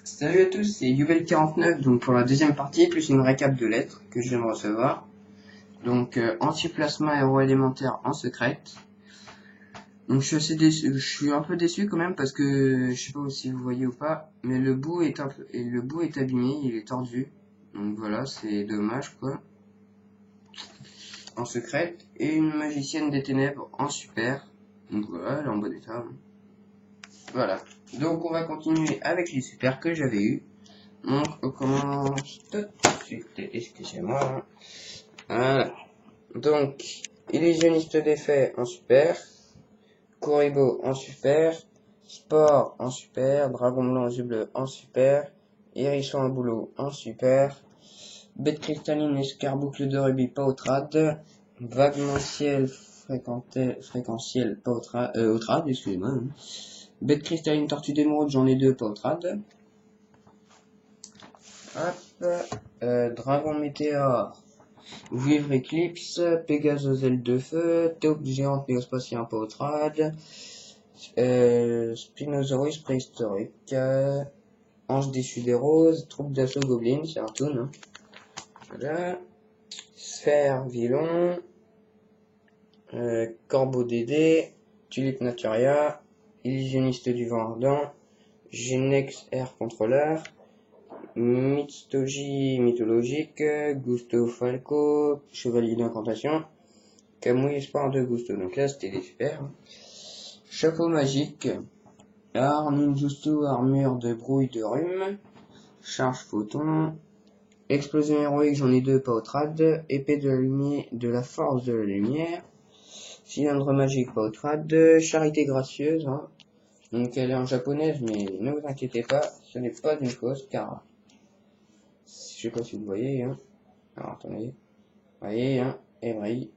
Salut à tous, c'est Yuvel49, donc pour la deuxième partie, plus une récap de lettres que je viens de recevoir. Donc, Antiplasma héros élémentaire en secrète. Donc, je suis assez déçu, je suis un peu déçu quand même parce que, je sais pas si vous voyez ou pas, mais le bout est abîmé, il est tordu. Donc voilà, c'est dommage quoi. En secrète. Et une magicienne des ténèbres en super. Donc voilà, elle est en bon état. Voilà. Donc on va continuer avec les super que j'avais eu. Donc on commence tout de suite, excusez-moi. Voilà. Donc, illusionniste d'effet en super, Kuribo en super, Sport en super, Dragon blanc aux yeux bleus en super, Hérisson à boulot en super, Bête cristalline escarboucle de rubis pautrade, Vaguementiel fréquentiel autrade, excusez-moi. Bête cristalline tortue d'émeraude, j'en ai deux pautrade. Hop, Dragon météore, Vivre éclipse, Pégase aux ailes de feu, Taupe géante néospatien pautrade, Spinosaurus préhistorique, Ange déchu des roses, Troupe d'assaut goblin, c'est un toon. Hein. Voilà. Sphère Villon, Corbeau Dédé, Tulipe Naturia, Illusionniste du vent ardent, Genex Air Contrôleur, Mystogie mythologique, Gusto Falco, Chevalier d'incantation, Camouille Espoir de Gusto. Donc là c'était des super. Chapeau magique, Ninjutsu armure de brouille de rhume, Charge photon, Explosion héroïque, j'en ai deux pautrade, Épée de la lumière, de la force de la lumière, Cylindre magique pautrade, Charité gracieuse. Hein. Donc elle est en japonaise, mais ne vous inquiétez pas, ce n'est pas une cause car je sais pas si vous voyez, hein. Alors attendez, vous voyez, hein, et brille.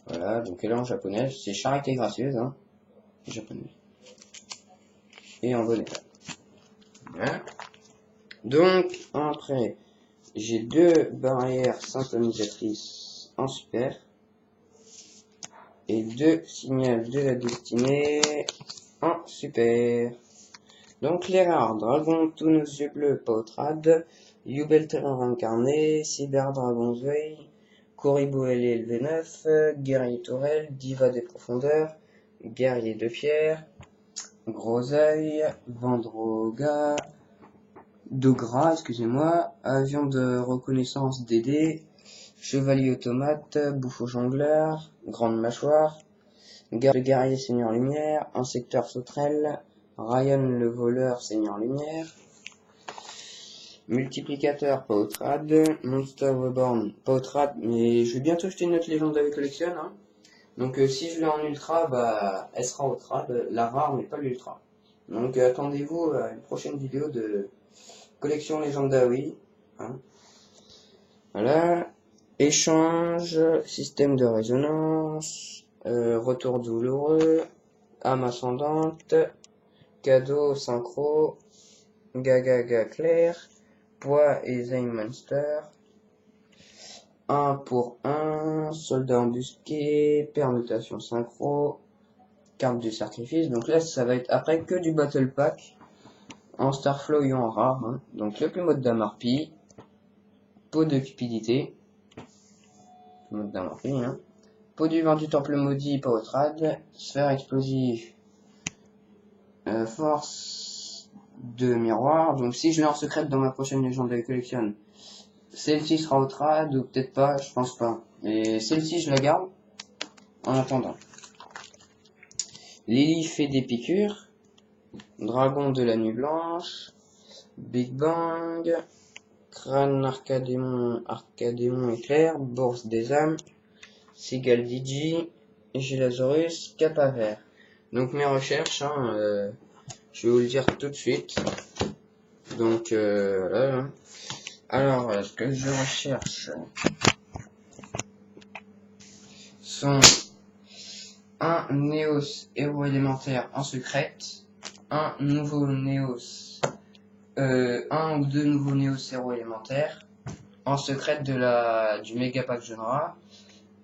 Voilà, donc elle est en japonaise, c'est charité gracieuse, hein, japonaise. Et en bon état. Voilà. Donc, après, j'ai deux barrières synchronisatrices en super. Et deux signaux de la destinée en super. Donc les rares, Dragon tous nos yeux bleus pautrade, Yubel terreur incarné, Cyber Dragon Veil, Kuribo LV9, Guerrier Tourelle, Diva des profondeurs, Guerrier de pierre, Gros œil, Vendroga, Dogra, excusez-moi, Avion de reconnaissance DD, Chevalier automate, Bouffon jongleur, Grande mâchoire, Guerrier Seigneur Lumière, Insecteur sauterelle, Ryan le voleur Seigneur Lumière, Multiplicateur pautrade, Monster Reborn pautrade, mais je vais bientôt acheter une autre légende avec collection. Hein. Donc si je l'ai en ultra, bah elle sera autrade, la rare mais pas l'ultra. Donc attendez-vous à une prochaine vidéo de collection Legendary. Hein. Voilà. Échange, système de résonance, retour douloureux, âme ascendante, cadeau synchro, Gaga clair, poids et Zayn Monster, 1 pour 1, soldat embusqué, permutation synchro, carte du sacrifice. Donc là ça va être après que du battle pack, en Starflow et en rare. Hein. Donc le plus mode d'Amarpi, peau de cupidité, mode d'Amarpi, hein. Peau du vent du temple maudit, pautrade, sphère explosive, force de miroir. Donc si je l'ai en secrète dans ma prochaine légende de la collection, celle-ci sera autrade ou peut-être pas, je pense pas. Et celle-ci je la garde en attendant. Lily fait des piqûres, Dragon de la nuit blanche, Big Bang, Crâne Arcadémon éclair, Bourse des âmes, Seagal Digi, Gilasaurus, Kappa vert. Donc mes recherches, hein, je vais vous le dire tout de suite. Donc voilà. Alors ce que je recherche sont un Néos héros élémentaire en secrète, un nouveau Néos, un ou deux nouveaux Néos héros élémentaires en secrète du méga pack Genre,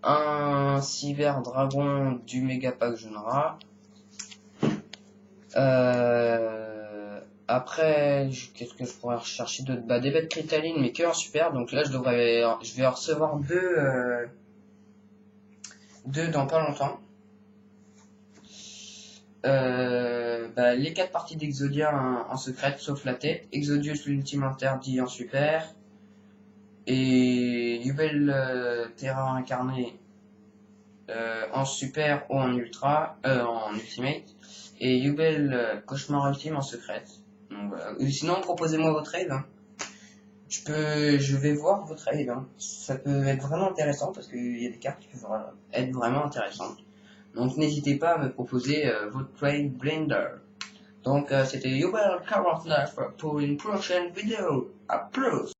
un cyber dragon du méga pack Genre, Après, qu'est-ce que je pourrais rechercher d'autre? Bah, des bêtes cristalline, mais que en super. Donc là, je vais en recevoir deux dans pas longtemps. Bah, les 4 parties d'Exodia en secrète, sauf la tête. Exodius l'ultime interdit en super. Et Yubel Terra incarné en super ou en ultra, en ultimate. Et Yubel Cauchemar ultime en secrète. Donc, voilà. Sinon, proposez-moi vos trades. Hein. Je vais voir vos trades. Hein. Ça peut être vraiment intéressant parce qu'il y a des cartes qui peuvent être vraiment intéressantes. Donc n'hésitez pas à me proposer votre trade blender. Donc c'était Yubel 49 pour une prochaine vidéo. À plus!